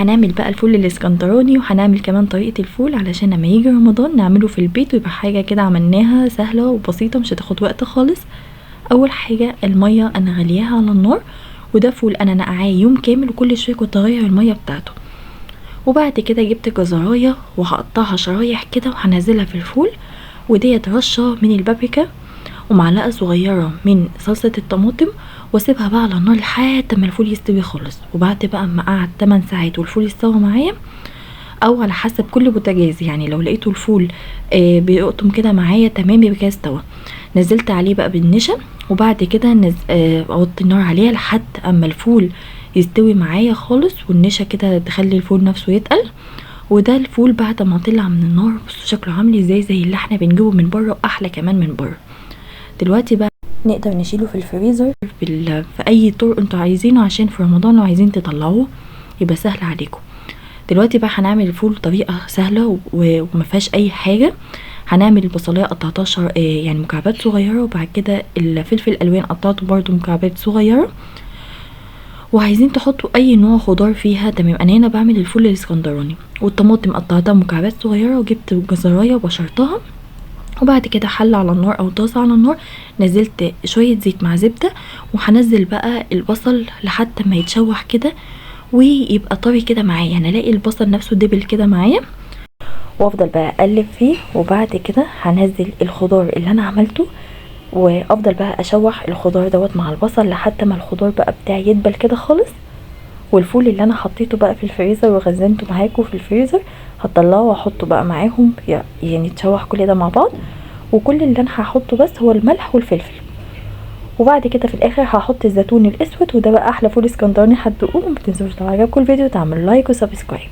هنعمل بقى الفول الاسكندراني، وهنعمل كمان طريقة الفول علشان لما يجي رمضان نعمله في البيت ويبقى حاجة كده عملناها سهلة وبسيطة مش هتاخد وقت خالص. اول حاجة المية انا غلياها على النار، وده فول انا نقعاه يوم كامل وكل شوية كنت اغير المية بتاعته. وبعد كده جبت جزراية وهقطعها شرايح كده وهنزلها في الفول، وديت رشة من البابريكا ومعلقة صغيرة من صلصة الطماطم، واسيبها بقى على النار لحد ما الفول يستوي خالص. وبعد بقى ما قعد 8 ساعات والفول يستوى معايا، او على حسب كل بوتاجاز، يعني لو لقيته الفول بيقطم كده معايا تمام يبقى كده استوى. نزلت عليه بقى بالنشا، وبعد كده اوطي النار عليها لحد اما الفول يستوي معايا خالص، والنشا كده تخلي الفول نفسه يتقل. وده الفول بعد ما طلع من النار بصوا شكله عامل ازاي، زي اللي احنا بنجيبه من بره واحلى كمان من بره. دلوقتي بقى نقدر نشيله في الفريزر في اي طرق انتوا عايزينه، عشان في رمضان لو عايزين تطلعوه يبقى سهل عليكم. دلوقتي بقى هنعمل الفول بطريقه سهله وما فيهاش اي حاجه. هنعمل البصلايه قطعتها يعني مكعبات صغيره، وبعد كده الفلفل الالوان قطعته برده مكعبات صغيره. وعايزين تحطوا اي نوع خضار فيها تمام. انا هنا بعمل الفول الاسكندراني، والطماطم قطعتها مكعبات صغيره، وجبت جزرايه وبشرتها. وبعد كده حله على النار او طاسه على النار، نزلت شويه زيت مع زبده، وهنزل بقى البصل لحد ما يتشوح كده ويبقى طري كده معايا، يعني الاقي البصل نفسه دبل كده معايا، وافضل بقى اقلب فيه. وبعد كده هنزل الخضار اللي انا عملته، وافضل بقى اشوح الخضار دوت مع البصل لحد ما الخضار بقى بتاعي يدبل كده خالص. والفول اللي انا حطيته بقى في الفريزر وخزنته معاكم في الفريزر هطلعه واحطه بقى معاهم، يعني تشوح كل ده مع بعض. وكل اللي انا هحطه بس هو الملح والفلفل. وبعد كده في الاخر هحط الزيتون الاسود، وده بقى احلى فول اسكندراني هتدوقوه. ما تنسوش لو عجبكم الفيديو تعملوا لايك وسبسكرايب.